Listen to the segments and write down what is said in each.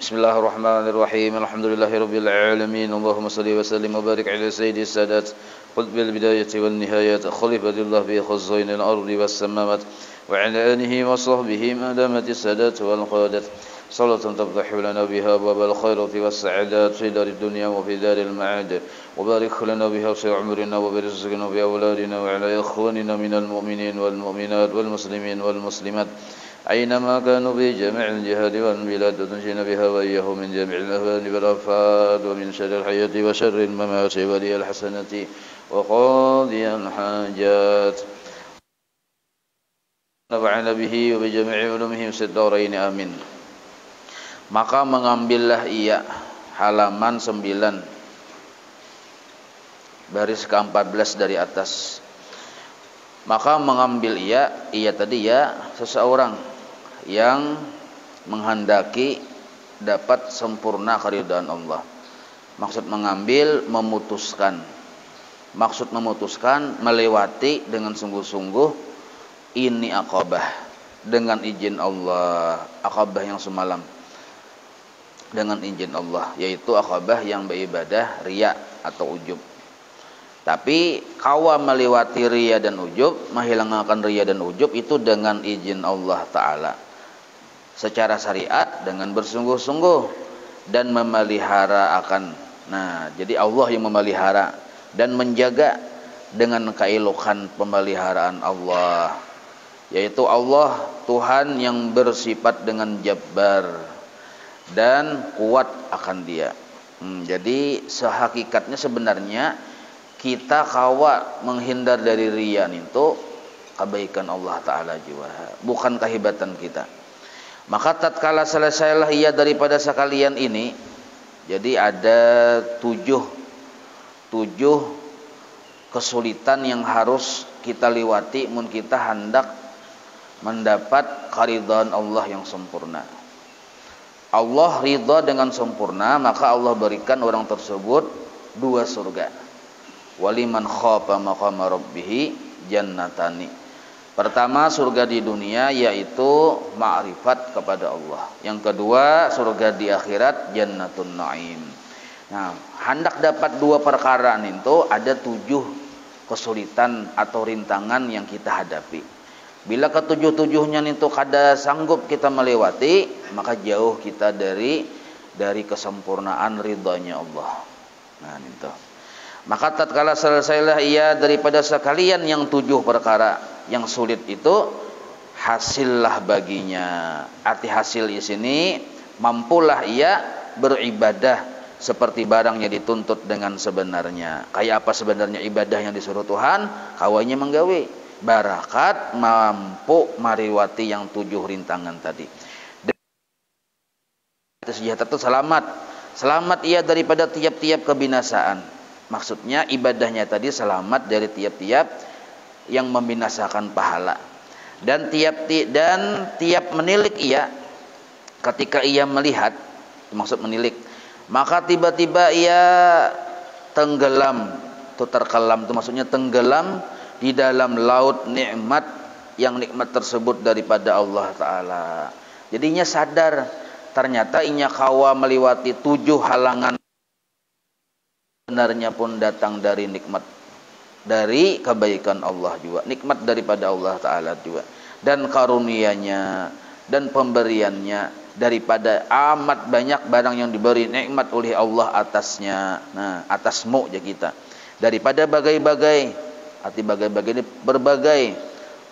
Bismillahirrahmanirrahim. Alhamdulillahirabbil alamin. Allahumma shalli wa sallim wa barik ala sayyidis sadat. Qul bil bidayati wan nihayat. Khalifatillah bi khazainil ardi was samawat. Wa ala alihi wa sahbihi ma damatis sadat wal qadat. Salatan tafdahu lana biha babal khairati was sa'adat fi darid dunya wa fi daril ma'ad. Wa barik lana biha fi umrina wa bi rizqina wa bi awladina wa ala ikhwanina minal mu'minin wal mu'minat wal muslimin wal muslimat. أينما كانوا في جميع الجهاد والبلاد وتنجينا بها وإياهم من جميع الأهوال والآفات ومن شر الحياة وشر الممات ولي الحسنة وقاضي الحاجات نفعنا به وبجميع علومهم في الدارين آمين. Maka mengambillah ia, halaman 9 baris ke-14 dari atas. Maka mengambil ia tadi ya seseorang yang menghendaki dapat sempurna keridhaan Allah. Maksud mengambil, memutuskan. Maksud memutuskan, melewati dengan sungguh-sungguh ini aqabah dengan izin Allah, aqabah yang semalam dengan izin Allah, yaitu aqabah yang beribadah riya atau ujub. Tapi kawa melewati riya dan ujub, menghilangkan riya dan ujub itu dengan izin Allah Ta'ala secara syariat, dengan bersungguh-sungguh dan memelihara akan. Nah, jadi Allah yang memelihara dan menjaga dengan keelokan pemeliharaan Allah, yaitu Allah Tuhan yang bersifat dengan jabbar dan kuat akan dia. Jadi sehakikatnya sebenarnya kita kawa menghindar dari riya itu kebaikan Allah Ta'ala juga, bukan kehebatan kita. Maka tatkala selesailah ia daripada sekalian ini, jadi ada tujuh kesulitan yang harus kita lewati mun kita hendak mendapat keridhaan Allah yang sempurna. Allah ridha dengan sempurna, maka Allah berikan orang tersebut 2 surga. Waliman khafa maqama rabbih jannatani. Pertama surga di dunia yaitu ma'rifat kepada Allah. Yang kedua surga di akhirat jannatun na'im. Nah, hendak dapat 2 perkara itu ada 7 kesulitan atau rintangan yang kita hadapi. Bila ketujuh-tujuhnya itu kada sanggup kita melewati, maka jauh kita dari kesempurnaan ridhanya Allah. Nah, itu. Maka tatkala selesailah ia daripada sekalian yang 7 perkara yang sulit itu, hasillah baginya. Arti hasil di sini mampulah ia beribadah seperti barang yang dituntut dengan sebenarnya. Kayak apa sebenarnya ibadah yang disuruh Tuhan? Kawanya menggawe barakat, mampu mariwati yang 7 rintangan tadi. Sejahtera itu selamat ia daripada tiap-tiap kebinasaan. Maksudnya ibadahnya tadi selamat dari tiap-tiap yang membinasakan pahala. Dan tiap menilik ia, ketika ia melihat, maksud menilik, maka tiba-tiba ia tenggelam. Itu terkelam, itu maksudnya tenggelam di dalam laut nikmat, yang nikmat tersebut daripada Allah Ta'ala. Jadinya sadar, ternyata inya kawa melewati 7 halangan, sebenarnya pun datang dari nikmat, dari kebaikan Allah juga, nikmat daripada Allah Ta'ala juga, dan karunia-Nya dan pemberiannya daripada amat banyak barang yang diberi nikmat oleh Allah atasnya. Nah, atasmu ya kita, daripada bagai-bagai, arti bagai-bagai ini berbagai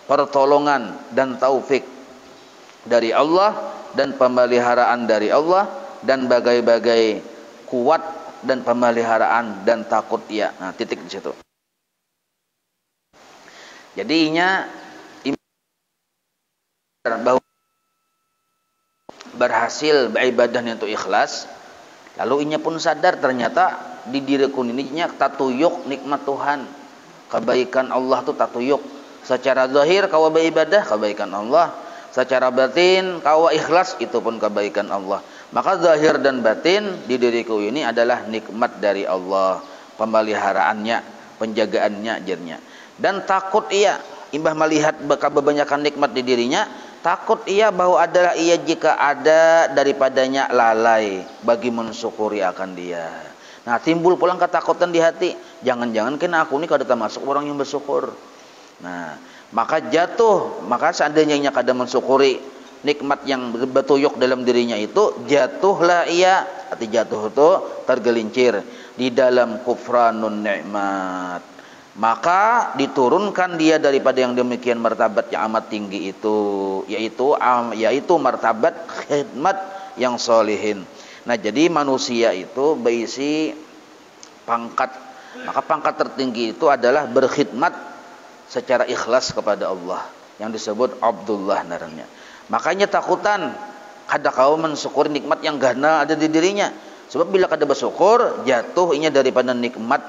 pertolongan dan taufik dari Allah, dan pemeliharaan dari Allah, dan bagai-bagai kuat dan pemeliharaan dan takut ia. Nah, titik di situ. Jadi inya bahwa berhasil beribadahnya untuk ikhlas, lalu inya pun sadar ternyata di diriku ini tatuyuk nikmat Tuhan, kebaikan Allah tu tatuyuk. Secara zahir kawa beribadah kebaikan Allah, secara batin kawa ikhlas itu pun kebaikan Allah. Maka zahir dan batin di diriku ini adalah nikmat dari Allah, pemeliharaannya, penjagaannya, ajarnya. Dan takut ia imbah melihat kebanyakan nikmat di dirinya, takut ia bahwa adalah ia jika ada daripadanya lalai bagi mensyukuri akan dia. Nah, timbul pulang ketakutan di hati, jangan-jangan kena aku ini kada termasuk orang yang bersyukur. Nah, maka seandainya ia kada mensyukuri nikmat yang bertuyuk dalam dirinya itu, jatuhlah ia, arti jatuh itu tergelincir di dalam kufranun nikmat. Maka diturunkan dia daripada yang demikian martabat yang amat tinggi itu, yaitu martabat khidmat yang solihin. Nah, jadi manusia itu berisi pangkat. Maka pangkat tertinggi itu adalah berkhidmat secara ikhlas kepada Allah, yang disebut Abdullah namanya. Makanya takutan kada kau mensyukuri nikmat yang gana ada di dirinya. Sebab bila kada bersyukur, jatuh inya daripada nikmat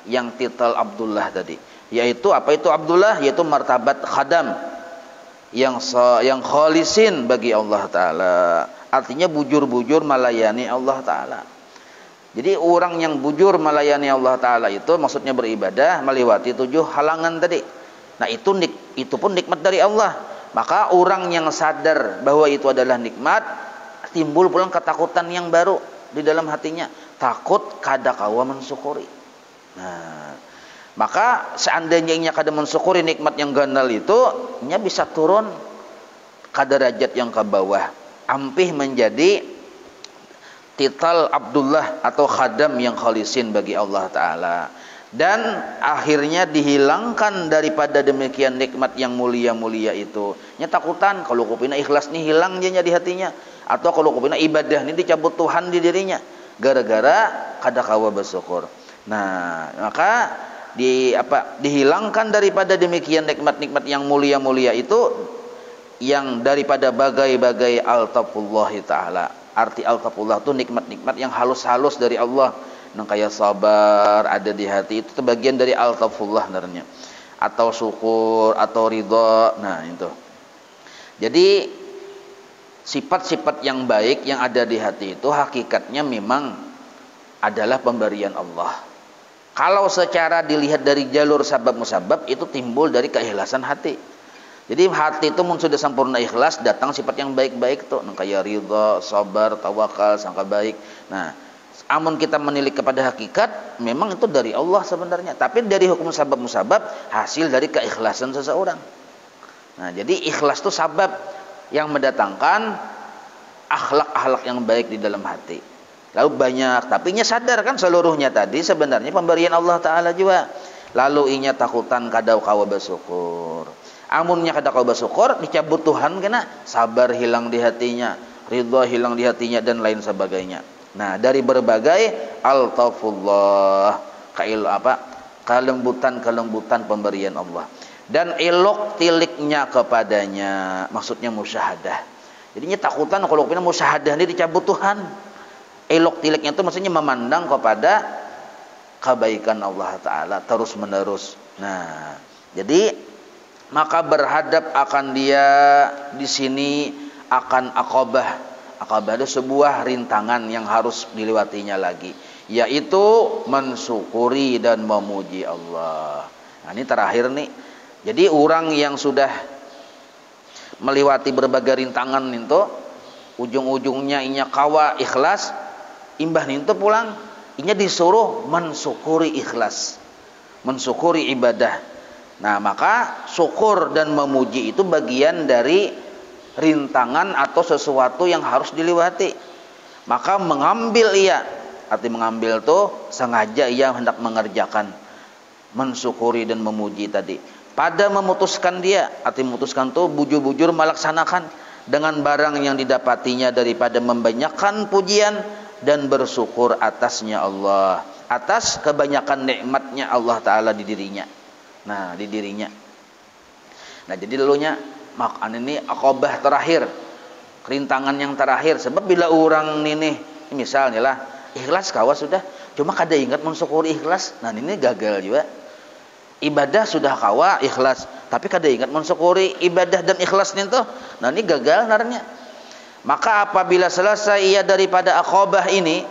yang titel Abdullah tadi. Yaitu apa itu Abdullah? Yaitu martabat khadam yang khalisin bagi Allah Ta'ala. Artinya bujur-bujur melayani Allah Ta'ala. Jadi orang yang bujur melayani Allah Ta'ala itu maksudnya beribadah melewati 7 halangan tadi. Nah, itu pun nikmat dari Allah. Maka orang yang sadar bahwa itu adalah nikmat, timbul pula ketakutan yang baru di dalam hatinya, takut kada kawa mensyukuri. Nah, maka seandainya ia kada mensyukuri nikmat yang ganal itu, ia bisa turun ke derajat yang ke bawah, ampih menjadi titel Abdullah atau khadam yang khalisin bagi Allah Ta'ala. Dan akhirnya dihilangkan daripada demikian nikmat yang mulia-mulia itu. Nya takutan kalau kupina ikhlas ni hilang dia di hatinya, atau kalau kupina ibadah ni dicabut Tuhan di dirinya gara-gara kada kawa bersyukur. Nah, maka dihilangkan daripada demikian nikmat-nikmat yang mulia-mulia itu, yang daripada bagai-bagai altafullah Ta'ala. Arti altafullah itu nikmat-nikmat yang halus-halus dari Allah. Nang kayak sabar ada di hati, itu bagian dari altafullah sebenarnya, atau syukur atau ridha. Nah, itu jadi sifat-sifat yang baik yang ada di hati itu hakikatnya memang adalah pemberian Allah. Kalau secara dilihat dari jalur sabab musabab, itu timbul dari keikhlasan hati. Jadi hati itu mun sudah sempurna ikhlas, datang sifat yang baik-baik tuh, nang kayak ridha, sabar, tawakal, sangka baik. Nah, amun kita menilik kepada hakikat, memang itu dari Allah sebenarnya. Tapi dari hukum sabab musabab, hasil dari keikhlasan seseorang. Nah, jadi ikhlas itu sabab yang mendatangkan akhlak-akhlak yang baik di dalam hati. Lalu banyak, tapi inya sadar kan seluruhnya tadi sebenarnya pemberian Allah Ta'ala juga. Lalu inya takutan kada kawa bersyukur. Amunnya kada kawa bersyukur, dicabut Tuhan kena sabar hilang di hatinya, ridha hilang di hatinya, dan lain sebagainya. Nah, dari berbagai altafullah, kelembutan pemberian Allah, dan elok tiliknya kepadanya, maksudnya musyahadah. Jadinya takutan kalau kita musyahadah ini dicabut Tuhan. Elok tiliknya itu maksudnya memandang kepada kebaikan Allah Ta'ala terus menerus. Nah, jadi maka berhadap akan dia di sini akan aqabah. Aqabah itu sebuah rintangan yang harus dilewatinya lagi, yaitu mensyukuri dan memuji Allah. Nah, ini terakhir nih. Jadi orang yang sudah melewati berbagai rintangan itu, ujung-ujungnya inya kawa ikhlas, imbah itu pulang inya disuruh mensyukuri ikhlas, mensyukuri ibadah. Nah, maka syukur dan memuji itu bagian dari rintangan atau sesuatu yang harus dilewati. Maka mengambil ia, arti mengambil itu sengaja ia hendak mengerjakan mensyukuri dan memuji tadi. Pada memutuskan dia, arti memutuskan itu bujur-bujur melaksanakan dengan barang yang didapatinya daripada membanyakkan pujian dan bersyukur atasnya Allah, atas kebanyakan nikmatnya Allah Ta'ala di dirinya. Nah, di dirinya. Nah, jadi dulunya makan ini aqabah terakhir, rintangan yang terakhir. Sebab bila orang ini misalnya lah ikhlas kawa sudah, cuma kada ingat mensyukuri ikhlas, nah ini gagal juga. Ibadah sudah kawa ikhlas, tapi kada ingat mensyukuri ibadah dan ikhlasnya itu, nah ini gagal narnya. Maka apabila selesai ia daripada aqabah ini,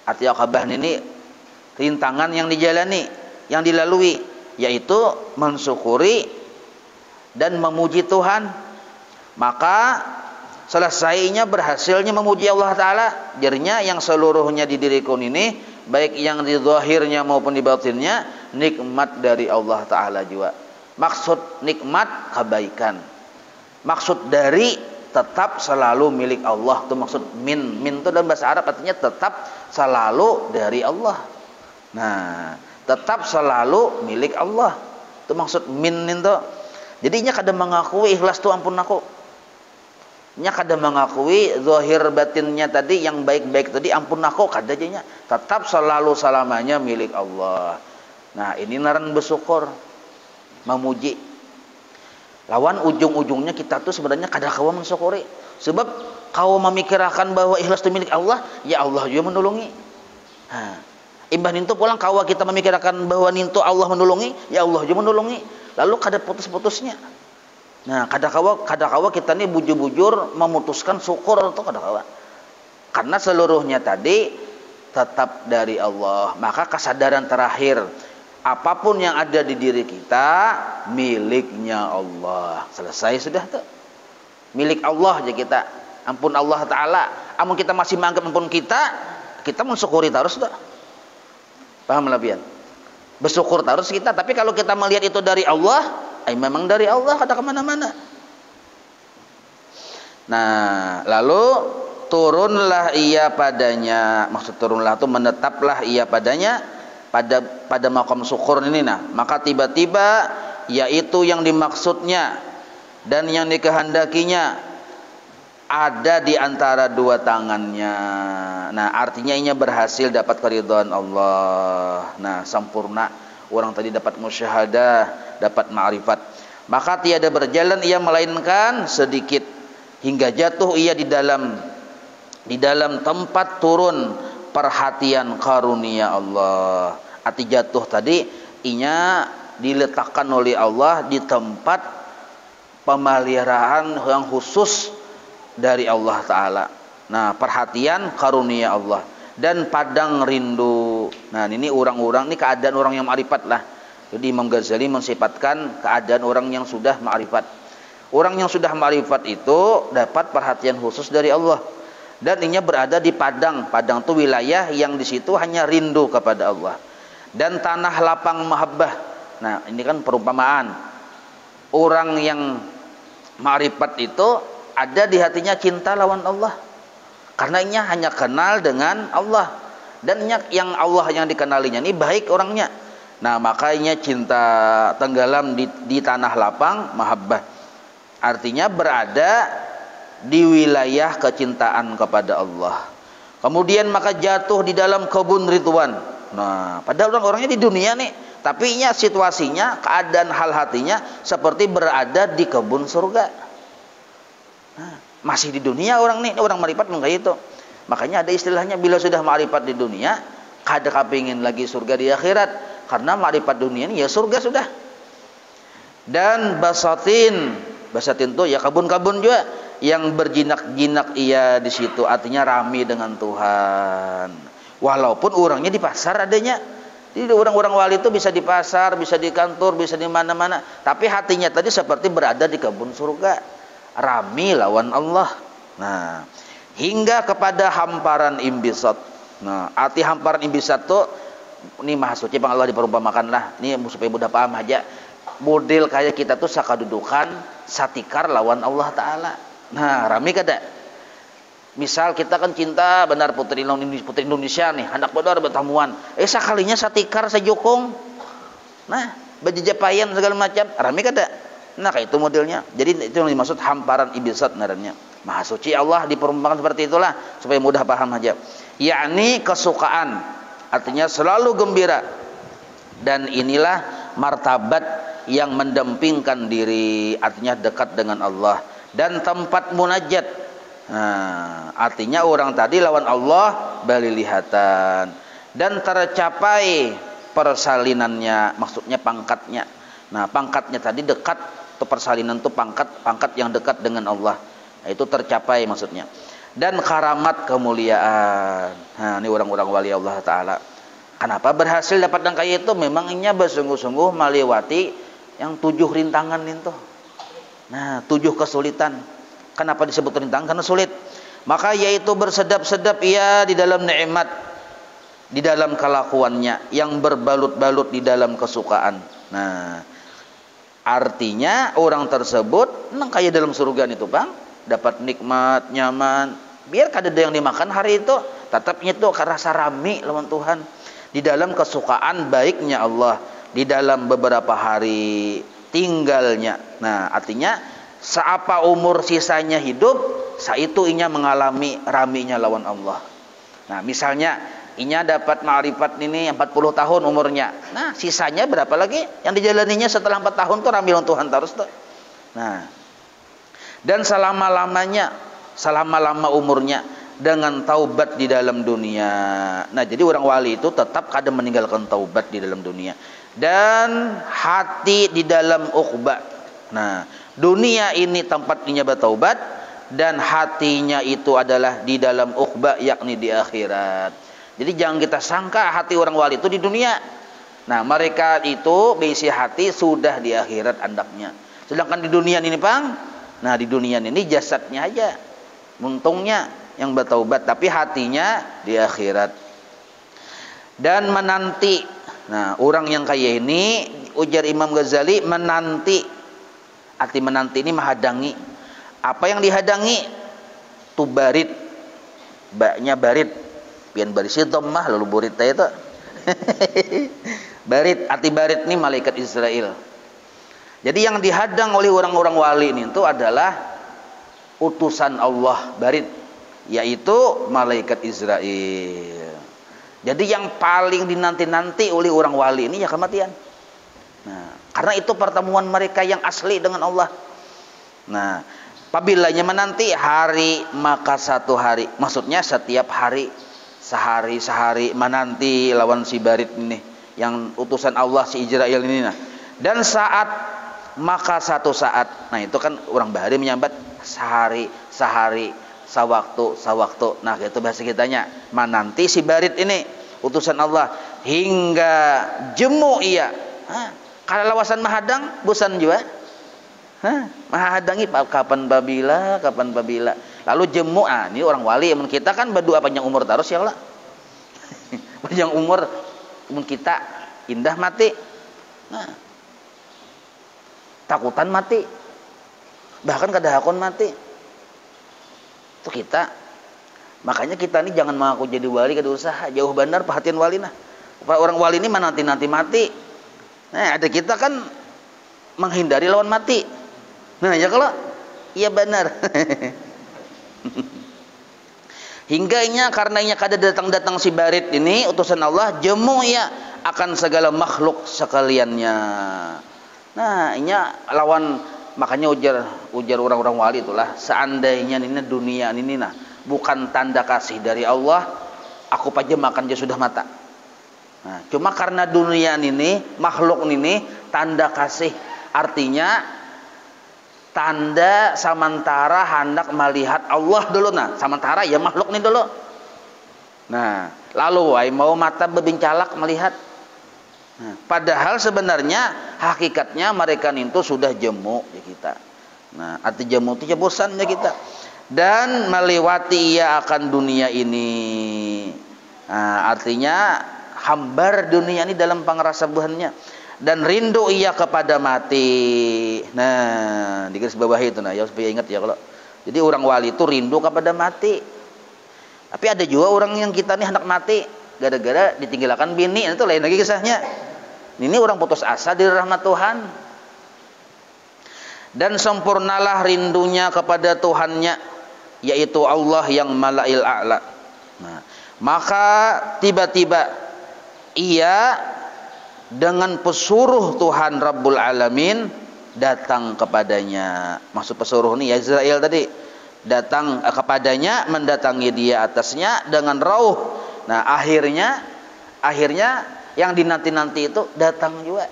arti aqabah ini rintangan yang dijalani, yang dilalui, yaitu mensyukuri dan memuji Tuhan, Maka selesainya berhasilnya memuji Allah Ta'ala, jadinya yang seluruhnya di diriku ini, baik yang di zahirnya maupun di batinnya, nikmat dari Allah Ta'ala juga. Maksud nikmat kebaikan, maksud dari tetap selalu milik Allah. Itu maksud min. Min itu dalam bahasa Arab artinya tetap selalu dari Allah. Nah, tetap selalu milik Allah. Itu maksud min itu. Jadinya kada mengakui ikhlas itu ampun aku. Nya kada mengakui zahir batinnya tadi yang baik-baik tadi ampun aku kada jadinya. Tetap selalu selamanya milik Allah. Nah, ini naran bersyukur, memuji. Lawan ujung-ujungnya kita tuh sebenarnya kada kawa mensyukuri. Sebab kau memikirkan bahwa ikhlas itu milik Allah, ya Allah juga menolongi. Nah, imbah nintu pulang kawa kita memikirkan bahwa nintu Allah menolongi, ya Allah juga menolongi. Lalu kada putus-putusnya. Nah, kada kawa kita nih bujur-bujur memutuskan syukur atau kada kawa. Karena seluruhnya tadi tetap dari Allah. Maka kesadaran terakhir, apapun yang ada di diri kita miliknya Allah. Selesai sudah tuh. Milik Allah aja kita. Ampun Allah Ta'ala. Amun kita masih menganggap ampun kita mensyukuri terus tuh. Paham labian? Bersyukur terus kita. Tapi kalau kita melihat itu dari Allah, memang dari Allah, kada kemana-mana. Nah, lalu turunlah ia padanya. Maksud turunlah itu menetaplah ia padanya pada maqam syukur ini. Nah, maka tiba-tiba yaitu yang dimaksudnya dan yang dikehendakinya ada di antara dua tangannya. Nah, artinya ini berhasil dapat keridhaan Allah. Nah, sempurna. Orang tadi dapat musyahadah, dapat ma'rifat. Maka tiada berjalan ia melainkan sedikit hingga jatuh ia di dalam tempat turun perhatian karunia Allah. Arti jatuh tadi inya diletakkan oleh Allah di tempat pemeliharaan yang khusus dari Allah Ta'ala. Nah, perhatian karunia Allah dan padang rindu. Nah, ini orang-orang, ini keadaan orang yang ma'rifat lah. Jadi Imam Ghazali mensifatkan keadaan orang yang sudah ma'rifat. Orang yang sudah ma'rifat itu dapat perhatian khusus dari Allah. Dan ini berada di padang. Padang itu wilayah yang di situ hanya rindu kepada Allah. Dan tanah lapang mahabbah. Nah, ini kan perumpamaan. Orang yang ma'rifat itu ada di hatinya cinta lawan Allah. Karena ini hanya kenal dengan Allah. Dan yang Allah yang dikenalinya ini baik orangnya. Nah, makanya cinta tenggelam di tanah lapang mahabbah. Artinya berada di wilayah kecintaan kepada Allah. Kemudian maka jatuh di dalam kebun ridwan. Nah, padahal orang-orangnya di dunia nih, tapi situasinya, keadaan hal hatinya seperti berada di kebun surga. Nah, masih di dunia orang nih, orang ma'rifat enggak itu. Makanya ada istilahnya, bila sudah ma'rifat di dunia, kada kepingin lagi surga di akhirat. Karena ma'rifat dunia ini ya surga sudah. Dan basatin itu ya kebun-kebun juga yang berjinak-jinak ia di situ, artinya rami dengan Tuhan. Walaupun orangnya di pasar adanya. Jadi orang-orang wali itu bisa di pasar, bisa di kantor, bisa di mana-mana, tapi hatinya tadi seperti berada di kebun surga, rami lawan Allah. Nah, hingga kepada hamparan imbisat. Nah, arti hamparan imbisat itu ini maha suci bang Allah diperumpamakan lah. Ini supaya mudah paham aja. Model kayak kita tuh sakadudukan satikar lawan Allah Ta'ala. Nah, rami kada. Misal kita kan cinta benar putri Indonesia nih, anak benar bertamuan. Sekalinya satikar sejukung. Nah, berjejapayan segala macam, rami kada. Nah, kayak itu modelnya. Jadi itu yang dimaksud hamparan ibisat ngarannya. Maha suci Allah diperumpamakan seperti itulah supaya mudah paham aja. Yakni kesukaan. Artinya selalu gembira. Dan inilah martabat yang mendampingkan diri, artinya dekat dengan Allah. Dan tempat munajat. Nah, artinya orang tadi lawan Allah balilihatan. Dan tercapai persalinannya, maksudnya pangkatnya. Nah, pangkatnya tadi dekat, atau persalinan itu pangkat yang dekat dengan Allah. Nah, itu tercapai maksudnya. Dan karamat kemuliaan. Nah, ini orang-orang wali Allah Ta'ala. Kenapa berhasil dapat yang kayak itu? Memang ini bersungguh-sungguh melewati yang 7 rintangan itu. Nah, 7 kesulitan. Kenapa disebut rintang? Karena sulit. Maka yaitu bersedap-sedap ia di dalam nikmat, di dalam kelakuannya yang berbalut-balut di dalam kesukaan. Nah, artinya orang tersebut nang kayak dalam surga itu bang, dapat nikmat, nyaman. Biar kada ada yang dimakan hari itu, tetapnya itu rasa rami lawan Tuhan. Di dalam kesukaan baiknya Allah, di dalam beberapa hari tinggalnya. Nah, artinya seapa umur sisanya hidup, saitu inya mengalami raminya lawan Allah. Nah, misalnya inya dapat ma'rifat ini 40 tahun umurnya. Nah, sisanya berapa lagi yang dijalaninya setelah 4 tahun tuh rami lawan Tuhan terus tuh. Nah, dan selama-lama umurnya dengan taubat di dalam dunia. Nah, jadi orang wali itu tetap kadang meninggalkan taubat di dalam dunia dan hati di dalam uqbah. Nah, dunia ini tempatnya bertaubat dan hatinya itu adalah di dalam uqbah, yakni di akhirat. Jadi jangan kita sangka hati orang wali itu di dunia. Nah, mereka itu berisi hati sudah di akhirat andaknya. Sedangkan di dunia ini bang, nah di dunia ini jasadnya aja untungnya yang bertaubat, tapi hatinya di akhirat. Dan menanti. Nah, orang yang kayak ini, ujar Imam Ghazali, menanti. Arti menanti ini menghadangi. Apa yang dihadangi? Tubarid. Baknya barid. Pian baris itu mah lalu burita itu. Barid, arti barid ini malaikat Israel. Jadi yang dihadang oleh orang-orang wali ini itu adalah utusan Allah barid, yaitu malaikat Israel. Jadi yang paling dinanti-nanti oleh orang wali ini ya kematian. Nah, karena itu pertemuan mereka yang asli dengan Allah. Nah, apabila menanti hari, maka satu hari, maksudnya setiap hari, sehari menanti lawan si barid ini, yang utusan Allah si Israel ini. Nah, dan saat, maka satu saat. Nah, itu kan orang bahari menyambat sehari, sawaktu. Nah, itu bahasa kitanya. Menanti si barid ini, utusan Allah, hingga jemu ia. Kalau lawasan mahadang, bosan juga. Mahadangi kapan babila. Lalu jemu, ini orang wali. Kita kan berdua panjang umur terus ya Allah. Panjang umur, kita indah mati. Nah, takutan mati. Bahkan kadahakon mati. Itu kita. Makanya kita ini jangan mengaku jadi wali kada usaha, jauh benar perhatian wali nah. Orang wali ini nanti mati. Nah, ada kita kan menghindari lawan mati. Nah, ya kalau iya benar. Hingganya karenanya kada datang si barid ini utusan Allah jemu ya akan segala makhluk sekaliannya. Nah, inya lawan, makanya ujar orang-orang wali itulah, seandainya ini dunia ini nah bukan tanda kasih dari Allah, aku pajamakan dia sudah mata. Nah, cuma karena dunia ini, makhluk ini tanda kasih, artinya tanda sementara hendak melihat Allah dulu. Nah, sementara ya makhluk ini dulu. Nah, lalu mau mata berbincalak melihat. Nah, padahal sebenarnya hakikatnya mereka itu sudah jemu ya kita. Nah, arti jemu itu bosan ya kita. Dan melewati ia akan dunia ini. Nah, artinya hambar dunia ini dalam pengrasabuhannya. Dan rindu ia kepada mati. Nah, di garis bawah itu nah, ya supaya ingat ya kalau. Jadi orang wali itu rindu kepada mati. Tapi ada juga orang yang kita nih hendak mati gara-gara ditinggalkan bini, itu lain lagi kisahnya. Ini orang putus asa dari rahmat Tuhan. Dan sempurnalah rindunya kepada Tuhannya, yaitu Allah yang malail a'la. Nah, maka tiba-tiba ia dengan pesuruh Tuhan Rabbul Alamin datang kepadanya. Maksud pesuruh ini ya Israel tadi, datang kepadanya, mendatangi dia atasnya dengan rauh. Nah, akhirnya yang dinanti-nanti itu datang juga.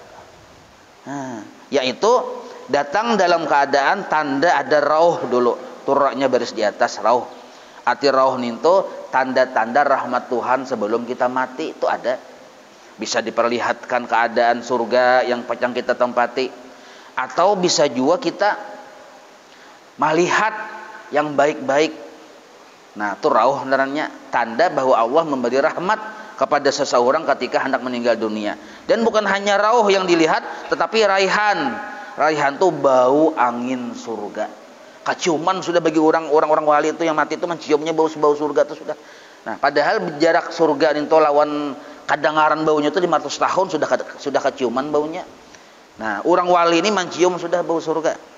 Nah, yaitu datang dalam keadaan tanda ada rauh dulu. Turraknya baris di atas rauh. Arti rauh itu tanda-tanda rahmat Tuhan sebelum kita mati itu ada. Bisa diperlihatkan keadaan surga yang pacang kita tempati, atau bisa juga kita melihat yang baik-baik. Nah, itu rauh benerannya, tanda bahwa Allah memberi rahmat kepada seseorang ketika hendak meninggal dunia. Dan bukan hanya rauh yang dilihat, tetapi raihan. Raihan itu bau angin surga. Keciuman sudah bagi orang-orang wali itu yang mati itu menciumnya bau surga itu sudah. Nah, padahal jarak surga itu lawan kadangaran baunya itu 500 tahun sudah keciuman baunya. Nah, orang wali ini mencium sudah bau surga.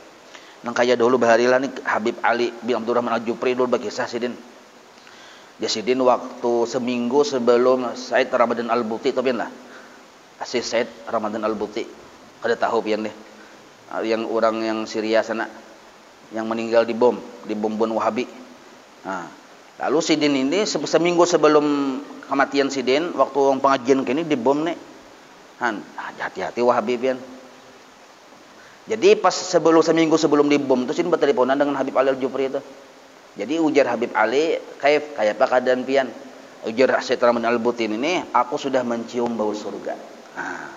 Nang kaya dulu baharilah nih Habib Ali bin Abdurrahman Al-Jupri dulu berkisah sidin. Dia sidin waktu seminggu sebelum Said Ramadan Al-Buti itu pian lah. Asis Said Ramadan Al-Buti. Kada tahu pian deh. Yang orang yang Syria sana yang meninggal di bom Wahabi. Nah, lalu sidin ini seminggu sebelum kematian sidin waktu orang pengajian kini di bom nih. Hati-hati Wahabi pian. Jadi pas seminggu sebelum dibom itu sini berteleponan dengan Habib Ali Al-Jupri itu. Jadi ujar Habib Ali, kayak apa keadaan pian? Ujar Said Ramadan Al-Butin ini, aku sudah mencium bau surga. Nah,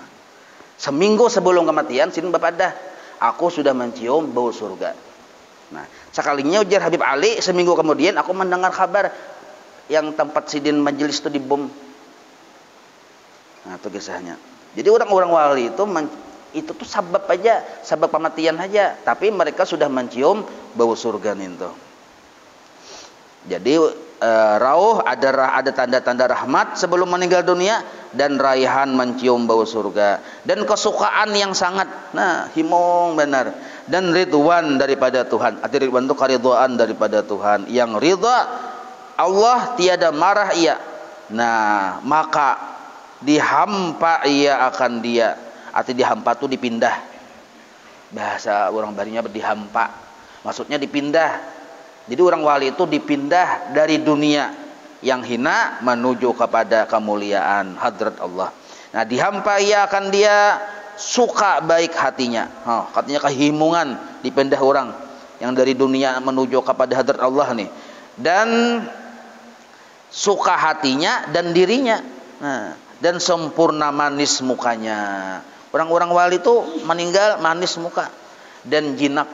seminggu sebelum kematian sini bapak dah, aku sudah mencium bau surga. Nah, sekalinya ujar Habib Ali, seminggu kemudian aku mendengar kabar yang tempat sidin majelis itu dibom. Nah, itu kisahnya. Jadi orang-orang wali itu tuh sabab kematian aja, tapi mereka sudah mencium bau surga itu. Jadi rauh ada tanda-tanda rahmat sebelum meninggal dunia, dan raihan mencium bau surga, dan kesukaan yang sangat himong benar, dan ridwan daripada Tuhan. Arti ridwan itu keridhaan daripada Tuhan, yang ridha Allah tiada marah ia. Nah, maka dihampa ia akan dia. Arti dihampa itu dipindah. Bahasa orang barinya dihampa. Maksudnya dipindah. Jadi orang wali itu dipindah dari dunia yang hina menuju kepada kemuliaan hadrat Allah. Nah, dihampa ia akan dia suka baik hatinya. Katanya kehimungan dipindah orang yang dari dunia menuju kepada hadrat Allah nih. Dan suka hatinya dan dirinya. Nah, dan sempurna manis mukanya. Orang-orang wali itu meninggal manis muka dan jinak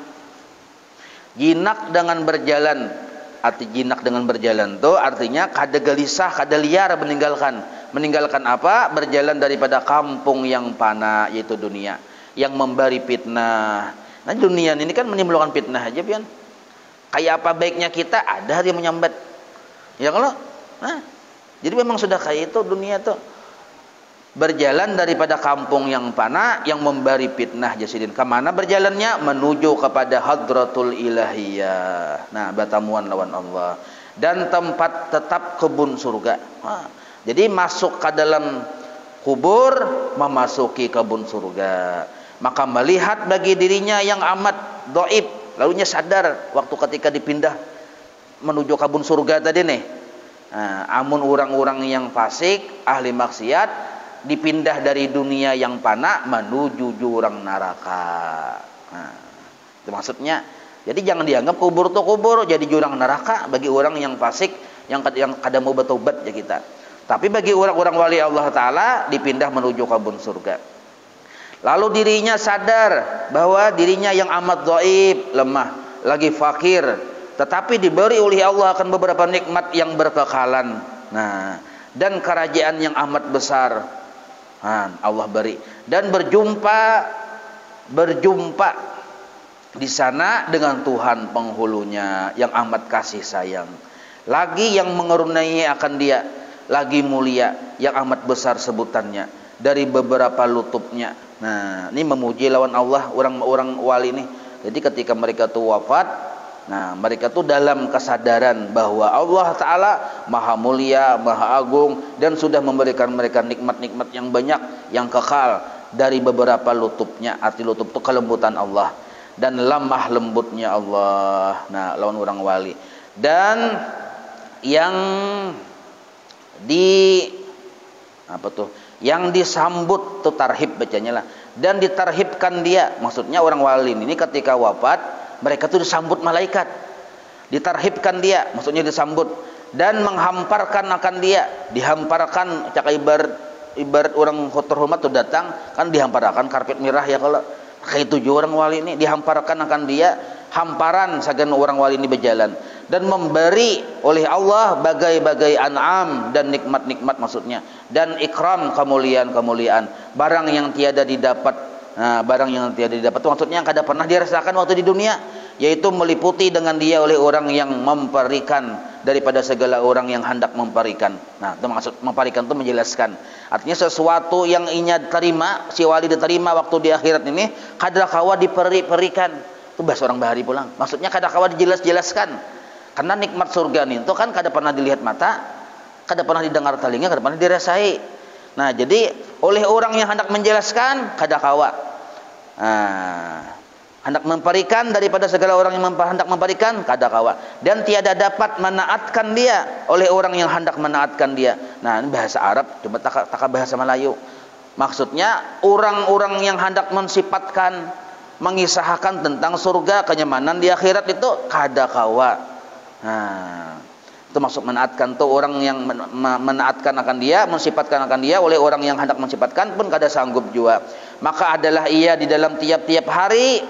dengan berjalan. Arti jinak dengan berjalan itu artinya kada gelisah, kada liar meninggalkan apa? Berjalan daripada kampung yang fana, yaitu dunia yang memberi fitnah. Nah, dunia ini kan menimbulkan fitnah aja pian. Kayak apa baiknya kita ada dia menyambat. Ya kalau jadi memang sudah kayak itu dunia tuh. Berjalan daripada kampung yang fana yang memberi fitnah jasidin. Kemana berjalannya? Menuju kepada hadratul ilahiyah. Nah, batamuan lawan Allah dan tempat tetap kebun surga. Jadi masuk ke dalam kubur memasuki kebun surga. Maka melihat bagi dirinya yang amat dhaif, lalunya sadar waktu ketika dipindah menuju kebun surga tadi nih. Amun orang-orang yang fasik, ahli maksiat dipindah dari dunia yang fana menuju jurang neraka. Nah, itu maksudnya. Jadi jangan dianggap kubur itu kubur jadi jurang neraka bagi orang yang fasik, yang kada mau bertobat ya kita. Tapi bagi orang-orang wali Allah Ta'ala dipindah menuju kebun surga. Lalu dirinya sadar bahwa dirinya yang amat dhaif, lemah, lagi fakir, tetapi diberi oleh Allah akan beberapa nikmat yang berkekalan. Nah, dan kerajaan yang amat besar. Allah beri, dan berjumpa di sana dengan Tuhan penghulunya yang amat kasih sayang, lagi yang mengerunai akan dia, lagi mulia yang amat besar sebutannya dari beberapa lutupnya. Nah, ini memuji lawan Allah orang-orang wali ini. Jadi ketika mereka tuh wafat, nah mereka tuh dalam kesadaran bahwa Allah Ta'ala maha mulia, maha agung, dan sudah memberikan mereka nikmat-nikmat yang banyak, yang kekal dari beberapa lutupnya. Arti lutub itu kelembutan Allah dan lemah lembutnya Allah. Nah, lawan orang wali. Dan yang yang disambut tuh tarhib bacanya lah, dan ditarhibkan dia. Maksudnya orang wali ini ketika wafat mereka tuh disambut malaikat, ditarhibkan dia, maksudnya disambut, dan menghamparkan akan dia, dihamparkan cak ibarat orang terhormat tuh datang kan dihamparkan karpet merah ya, kalau kayak tujuh orang wali ini dihamparkan akan dia hamparan sagan orang wali ini berjalan, dan memberi oleh Allah bagai-bagai an'am dan nikmat-nikmat maksudnya, dan ikram, kemuliaan-kemuliaan, barang yang tiada didapat. Nah, barang yang tiada didapat itu maksudnya yang kada pernah dirasakan waktu di dunia, yaitu meliputi dengan dia oleh orang yang memperikan daripada segala orang yang hendak memperikan. Nah, itu maksud memperikan itu menjelaskan. Artinya sesuatu yang inya terima, si wali diterima waktu di akhirat ini, kada kawa diperi-perikan. Itu bahasa orang bahari pulang. Maksudnya kada kawa dijelas-jelaskan. Karena nikmat surga ini itu kan kada pernah dilihat mata, kada pernah didengar telinga, kada pernah dirasai. Nah, jadi oleh orang yang hendak menjelaskan kada kawa. Hendak memperikan daripada segala orang yang hendak memperikan kada kawa, dan tiada dapat menaatkan dia oleh orang yang hendak menaatkan dia. Nah, ini bahasa Arab, coba taka bahasa Melayu. Maksudnya orang-orang yang hendak mensifatkan, mengisahkan tentang surga, kenyamanan di akhirat itu kada kawa. Nah, itu maksud menaatkan tuh orang yang menaatkan akan dia, mensifatkan akan dia oleh orang yang hendak mensifatkan pun kada sanggup juga. Maka adalah ia di dalam tiap-tiap hari,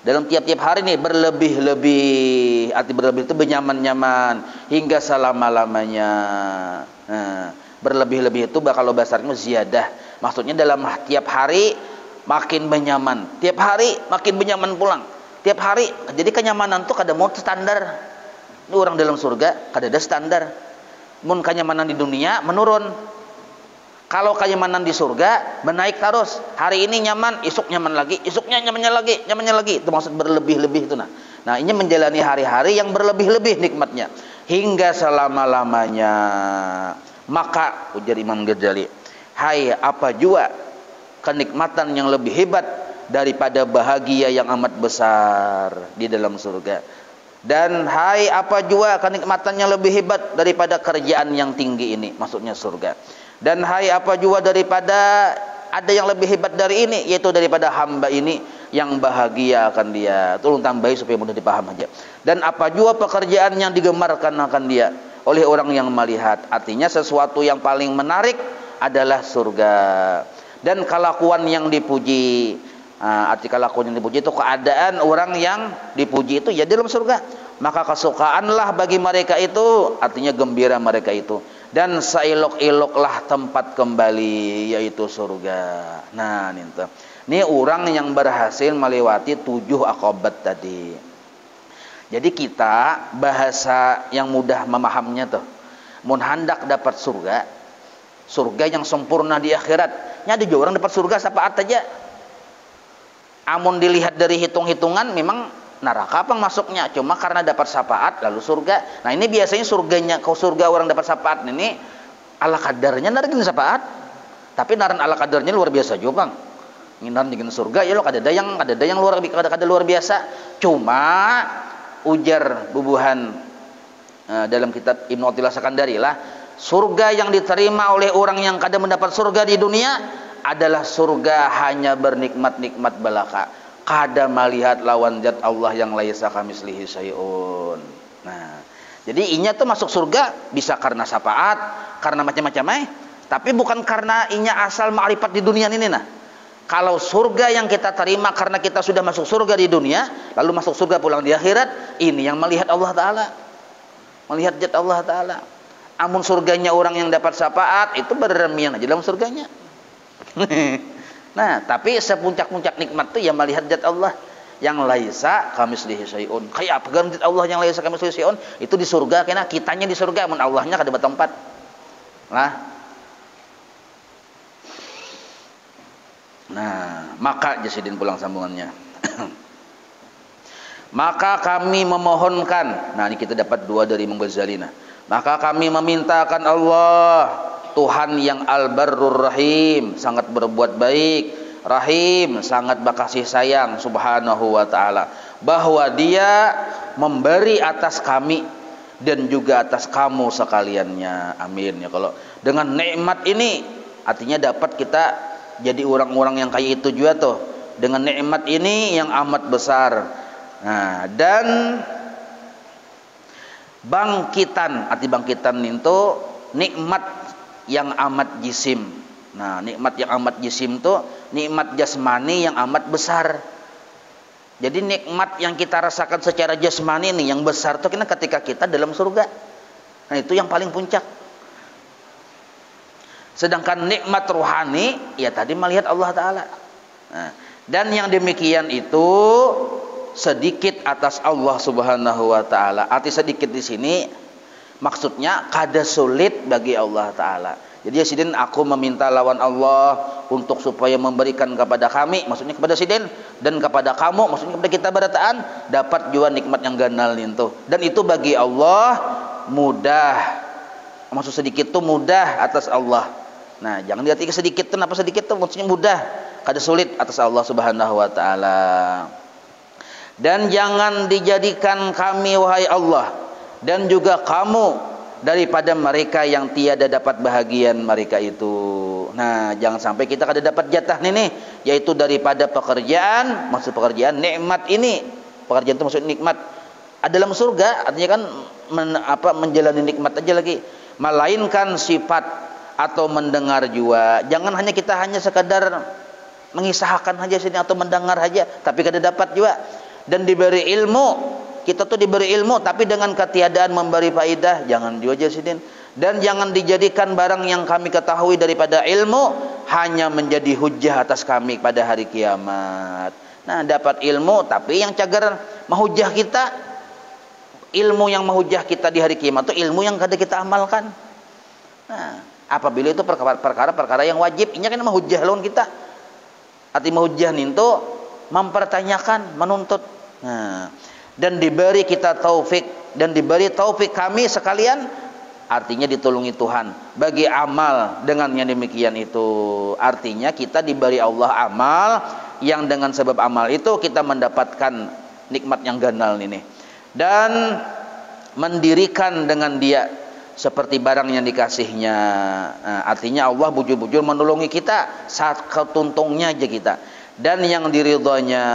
nih berlebih-lebih. Arti berlebih itu benyaman-nyaman hingga selama-lamanya. Nah, berlebih-lebih itu kalau bahasanya ziyadah. Maksudnya dalam tiap hari makin benyaman, tiap hari makin benyaman pulang, tiap hari. Jadi kenyamanan tuh kada mau standar. Ini orang dalam surga kada ada standar. Mun kenyamanan di dunia menurun. Kalau kenyamanan di surga menaik terus. Hari ini nyaman, esok nyaman lagi, esoknya nyamannya lagi. Itu maksud berlebih-lebih itu. Nah, ini menjalani hari-hari yang berlebih-lebih nikmatnya hingga selama-lamanya. Maka ujar Imam Ghazali, hai, apa jua kenikmatan yang lebih hebat daripada bahagia yang amat besar di dalam surga. Dan hai, apa jua kenikmatan yang lebih hebat daripada kerjaan yang tinggi ini, maksudnya surga. Dan hai, apa jua daripada ada yang lebih hebat dari ini, yaitu daripada hamba ini yang bahagia akan dia. Tolong tambahi supaya mudah dipaham aja. Dan apa jua pekerjaan yang digemarkan akan dia oleh orang yang melihat. Artinya sesuatu yang paling menarik adalah surga. Dan kelakuan yang dipuji. Arti kelakuan yang dipuji itu keadaan orang yang dipuji itu ya dalam surga. Maka kesukaanlah bagi mereka itu, artinya gembira mereka itu. Dan seelok-eloklah tempat kembali, yaitu surga. Nah, ini orang yang berhasil melewati 7 aqobat tadi. Jadi kita bahasa yang mudah memahaminya tuh, mun hendak dapat surga yang sempurna di akhirat. Nya ada juga orang dapat surga sapaat aja. Amun dilihat dari hitung-hitungan memang neraka apa masuknya, cuma karena dapat syafaat lalu surga. Nah, ini biasanya surga orang dapat syafaat ini ala kadarnya narin syafaat, tapi naran ala kadarnya luar biasa juga, Bang. Nginan dengan surga ya lo ada yang luar biasa. Cuma ujar bubuhan dalam kitab Ibnu Athilah Sakandari lah, surga yang diterima oleh orang yang kada mendapat surga di dunia adalah surga hanya bernikmat-nikmat belaka. Kada melihat lawan zat Allah yang laisa kamislihi syai'un. Nah, jadi inya tuh masuk surga bisa karena syafaat, karena macam-macam tapi bukan karena inya asal ma'rifat di dunia ini. Nah, kalau surga yang kita terima karena kita sudah masuk surga di dunia, lalu masuk surga pulang di akhirat, ini yang melihat Allah Ta'ala, melihat zat Allah Ta'ala. Amun surganya orang yang dapat syafaat itu berremian aja dalam surganya. Nah, tapi sepuncak-puncak nikmat itu yang melihat zat Allah yang laisa kamislihi syai'un. Kayak apa zat Allah yang laisa kamislihi syai'un? Itu di surga, kena kitanya di surga, mun Allahnya kada tempat. Nah, maka Jasidin pulang sambungannya. Maka kami memohonkan. Nah, ini kita dapat 2 dari Imam Ghazali. Maka kami memintakan Allah, Tuhan yang Al-Barrur Rahim, sangat berbuat baik, Rahim, sangat berkasih sayang, Subhanahu wa ta'ala, bahwa Dia memberi atas kami dan juga atas kamu sekaliannya. Amin ya. Kalau dengan nikmat ini artinya dapat kita jadi orang-orang yang kayak itu juga tuh, dengan nikmat ini yang amat besar. Nah, dan bangkitan, arti bangkitan itu nikmat yang amat jisim. Nah, nikmat yang amat jisim itu nikmat jasmani yang amat besar. Jadi nikmat yang kita rasakan secara jasmani ini yang besar itu ketika kita dalam surga. Nah, itu yang paling puncak. Sedangkan nikmat rohani ya tadi melihat Allah Ta'ala. Nah, dan yang demikian itu sedikit atas Allah Subhanahu wa Ta'ala. Arti sedikit di sini maksudnya kada sulit bagi Allah Ta'ala. Jadi ya Sidin, aku meminta lawan Allah untuk supaya memberikan kepada kami, maksudnya kepada Sidin, dan kepada kamu, maksudnya kepada kita berataan, dapat juga nikmat yang ganal itu. Dan itu bagi Allah mudah. Maksud sedikit itu mudah atas Allah. Nah, jangan diartikan sedikit itu, apa sedikit itu maksudnya mudah, kada sulit atas Allah Subhanahu wa Ta'ala. Dan jangan dijadikan kami wahai Allah dan juga kamu daripada mereka yang tiada dapat bahagian mereka itu. Nah, jangan sampai kita kada dapat jatah nih, yaitu daripada pekerjaan, maksud pekerjaan nikmat ini. Pekerjaan itu maksud nikmat. Dalam surga artinya kan menjalani nikmat aja lagi. Melainkan sifat atau mendengar juga. Jangan hanya kita sekadar mengisahkan saja sini atau mendengar saja, tapi kada dapat juga. Dan diberi ilmu. Kita tuh diberi ilmu tapi dengan ketiadaan memberi faidah, jangan juga Sidin. Dan jangan dijadikan barang yang kami ketahui daripada ilmu hanya menjadi hujah atas kami pada hari kiamat. Nah, dapat ilmu tapi yang cagar mahujah kita, ilmu yang mahujah kita di hari kiamat itu ilmu yang kada kita amalkan. Nah, apabila itu perkara-perkara yang wajib, ini kan mahujah lawan kita. Arti mahujah itu mempertanyakan, menuntut. Nah, dan diberi kita taufik, dan diberi taufik kami sekalian, artinya ditolongi Tuhan bagi amal dengan yang demikian itu. Artinya kita diberi Allah amal yang dengan sebab amal itu kita mendapatkan nikmat yang ganal ini, dan mendirikan dengan dia seperti barang yang dikasihnya. Nah, artinya Allah bujur-bujur menolongi kita saat ketuntungnya aja kita, dan yang diridhonya,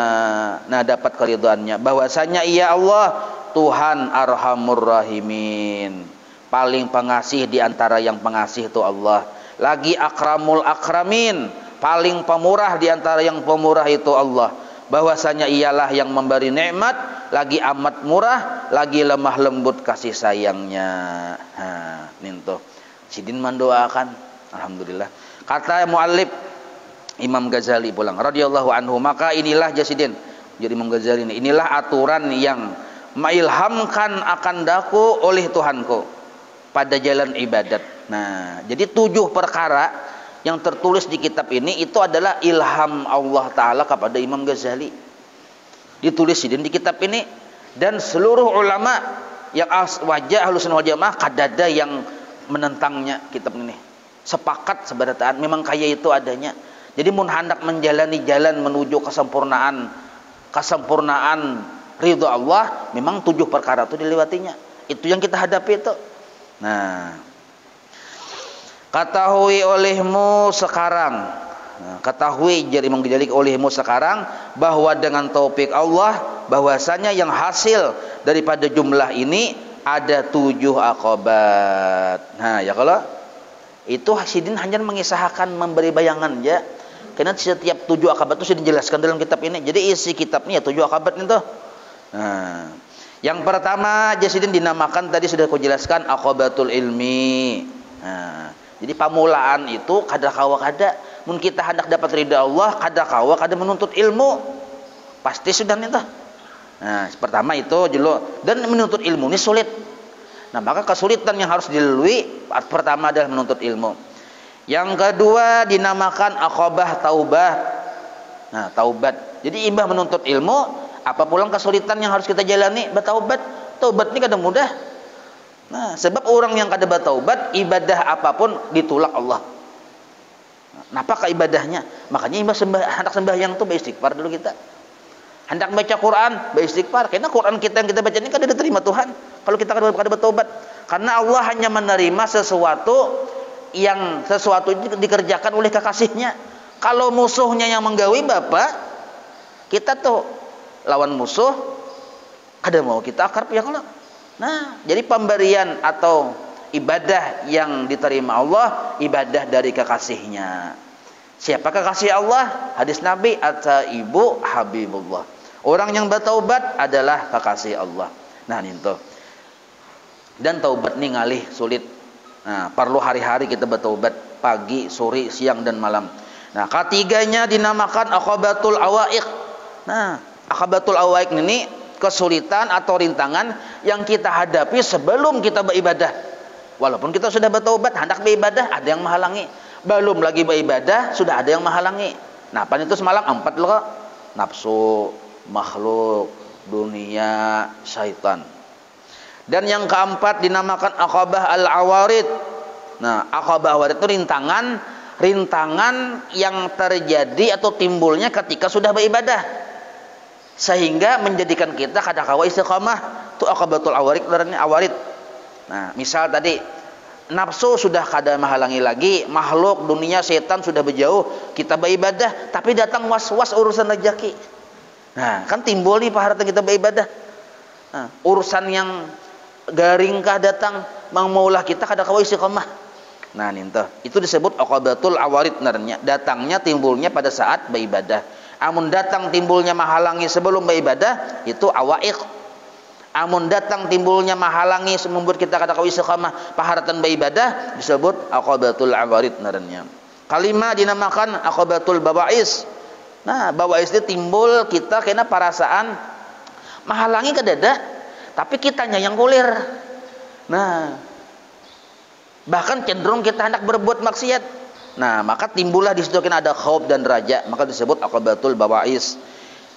nah dapat keridhoannya, bahwasanya ia Allah Tuhan Arhamur Rahimin, paling pengasih di antara yang pengasih itu Allah. Lagi Akramul Akramin, paling pemurah di antara yang pemurah itu Allah. Bahwasanya ialah yang memberi nikmat, lagi amat murah, lagi lemah lembut kasih sayangnya. Nah, ninto Sidin mendoakan, alhamdulillah. Kata muallif Imam Ghazali pulang radhiyallahu anhu, maka inilah Jasidin, jadi Imam Ghazali ini, inilah aturan yang mailhamkan akan daku oleh Tuhanku pada jalan ibadat. Nah, jadi 7 perkara yang tertulis di kitab ini itu adalah ilham Allah Ta'ala kepada Imam Ghazali, ditulis di kitab ini. Dan seluruh ulama yang wajah Ahlussunnah wal Jamaah kadada yang menentangnya kitab ini, sepakat seberataan memang kaya itu adanya. Jadi mun hendak menjalani jalan menuju kesempurnaan ridho Allah, memang 7 perkara itu dilewatinya. Itu yang kita hadapi itu. Nah, ketahui olehmu sekarang, ketahui jadi mengjalik olehmu sekarang bahwa dengan taufik Allah bahwasanya yang hasil daripada jumlah ini ada 7 aqabat. Nah, ya kalau itu Sidin hanya mengisahkan, memberi bayangan ya. Karena setiap 7 akabat itu sudah dijelaskan dalam kitab ini. Jadi isi kitabnya 7 akabat itu. Nah, yang pertama Jasidin dinamakan tadi sudah aku jelaskan aqabatul ilmi. Nah, jadi pamulaan itu kada kawa kada. Mun kita hendak dapat ridha Allah, kada kawa kada menuntut ilmu. Pasti sudah itu. Nah, pertama itu dulu, dan menuntut ilmu ini sulit. Nah, maka kesulitan yang harus dilalui pertama adalah menuntut ilmu. Yang kedua dinamakan aqabah taubat. Nah, taubat. Jadi imbah menuntut ilmu, apa pulang kesulitan yang harus kita jalani, bertaubat. Taubat ini kadang mudah. Nah, sebab orang yang kada bertaubat, ibadah apapun ditolak Allah. Napa ke ibadahnya? Makanya imbah hendak sembahyang itu beristighfar dulu kita. Hendak baca Quran, beristighfar. Karena Quran kita yang kita baca ini kada diterima Tuhan kalau kita kada bertaubat. Karena Allah hanya menerima sesuatu itu dikerjakan oleh kekasihnya. Kalau musuhnya yang menggawi bapak, kita tuh lawan musuh, kada mau kita akrab ya kalau. Nah, jadi pemberian atau ibadah yang diterima Allah, ibadah dari kekasihnya. Siapa kekasih Allah? Hadis Nabi, ata ibu habibullah. Orang yang bertaubat adalah kekasih Allah. Nah, itu. Dan taubat ini ngalih sulit. Nah, perlu hari-hari kita bertaubat, pagi, sore, siang dan malam. Nah, ketiganya dinamakan aqabatul awaiq. Nah, aqabatul awaiq ini kesulitan atau rintangan yang kita hadapi sebelum kita beribadah. Walaupun kita sudah bertaubat, hendak beribadah, ada yang menghalangi. Belum lagi beribadah, sudah ada yang menghalangi. Nah, apa itu semalam? 4 loh. Nafsu, makhluk, dunia, syaitan. Dan yang keempat dinamakan aqabah al-awarid. Nah, aqabah awarid itu rintangan yang terjadi atau timbulnya ketika sudah beribadah, sehingga menjadikan kita kadang-kala istiqamah. Itu aqabatul awarid. Nah, misal tadi nafsu sudah kada menghalangi lagi, makhluk, dunia, setan sudah berjauh, kita beribadah, tapi datang was-was urusan rezeki. Nah, kan timbul nih paharatan kita beribadah. Nah, urusan yang garingkah datang maulah kita kadang-kala istiqamah. Nah, itu disebut aqabatul awarid. Datangnya timbulnya pada saat beribadah. Amun datang timbulnya menghalangi sebelum beribadah, itu awaiq. Amun datang timbulnya menghalangi membuat kita kadang-kala istiqamah paharatan beribadah, disebut aqabatul awarid. Kalima dinamakan aqabatul bawais. Nah, bawais itu timbul kita kena perasaan menghalangi ke dada, tapi kitanya yang kulir. Nah, bahkan cenderung kita hendak berbuat maksiat. Nah, maka timbullah di situ kena ada khauf dan raja, maka disebut aqabatul bawais.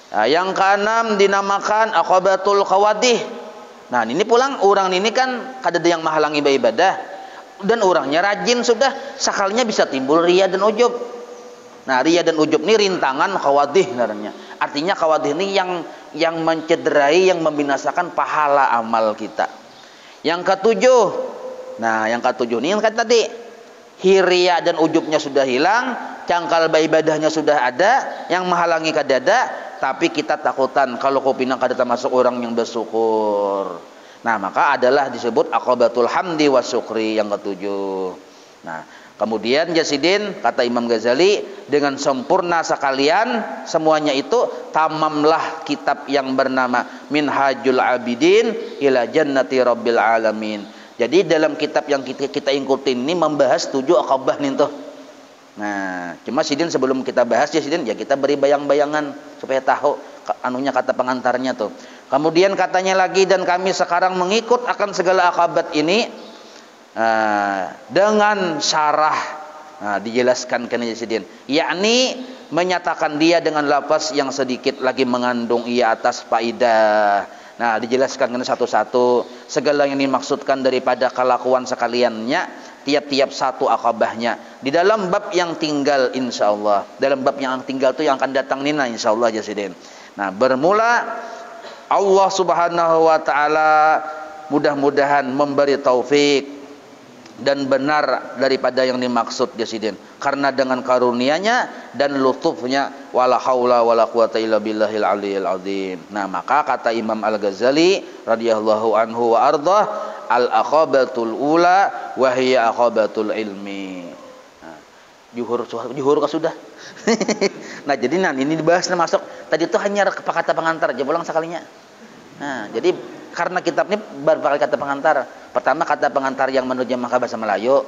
Nah, yang keenam dinamakan aqabatul khawadih. Nah, ini pulang orang ini kan kada ada yang menghalangi beribadah dan orangnya rajin, sudah sekalinya bisa timbul riya dan ujub. Nah, riya dan ujub ini rintangan khawadih namanya. Artinya khawadih ini yang mencederai, yang membinasakan pahala amal kita. Yang ketujuh, nah yang ketujuh ini yang kata tadi, riya dan ujubnya sudah hilang, cangkal ibadahnya sudah ada, yang menghalangi kadada, tapi kita takutan kalau kau pinang kada termasuk orang yang bersyukur. Nah, maka adalah disebut aqabatul hamdi wa syukri yang ketujuh. Nah, kemudian Jasidin, kata Imam Ghazali, dengan sempurna sekalian semuanya itu, tamamlah kitab yang bernama Minhajul Abidin ila Jannati Rabbil Alamin. Jadi dalam kitab yang kita ikutin ini membahas 7 aqabah nih tuh. Nah, cuma Sidin sebelum kita bahas ya Sidin, ya kita beri bayang-bayangan supaya tahu anunya kata pengantarnya tuh. Kemudian katanya lagi, dan kami sekarang mengikut akan segala aqabat ini dengan syarah. Nah, dijelaskan kan Sidin, yakni menyatakan dia dengan lafaz yang sedikit lagi mengandung ia atas faidah. Nah, dijelaskan satu-satu segala yang dimaksudkan daripada kelakuan sekaliannya, tiap-tiap satu akabahnya di dalam bab yang tinggal insyaallah. Dalam bab yang tinggal itu yang akan datang nina insyaallah Jasidin. Nah, bermula Allah Subhanahu wa taala mudah-mudahan memberi taufik dan benar daripada yang dimaksud Jasidin, karena dengan karunia-Nya dan lutufnya, wala haula wala quwata illa billahil aliyil azim. Nah, maka kata Imam Al-Ghazali radhiyallahu anhu wa ardhah, al-aqabatul ula wa hiya aqabatul ilmi. Nah, juhur ka sudah. Nah, jadi ini dibahas masuk tadi itu hanya kata pengantar aja pulang sekalinya. Nah, jadi karena kitab ini berbagai kata pengantar. Pertama kata pengantar yang menerjemahkan bahasa Melayu,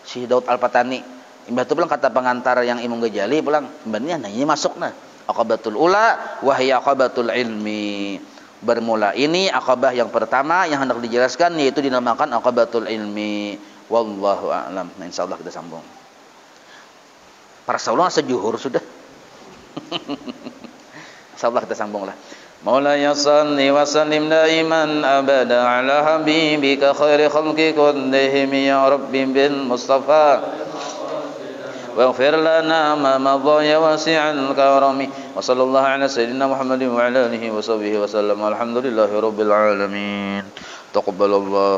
si Daud Al-Fatani. Imbah itu pulang kata pengantar yang Imam Ghazali pulang. Imbahnya ini masuk nah. Aqabatul ula wa hiya aqabatul ilmi. Bermula ini aqabah yang pertama yang hendak dijelaskan, yaitu dinamakan aqabatul ilmi. Wallahu a'lam. Nah, insyaallah kita sambung. Para saulun sejuhur sudah. Insyaallah kita sambunglah. مولاي صل وسلم دائما أبدا على حبيبك خير خلق كلهم يا رب بالمصطفى واغفر لنا ما مضى يا واسع الكرم وصلى الله على سيدنا محمد وعلى آله وصحبه وسلم والحمد لله رب العالمين تقبل الله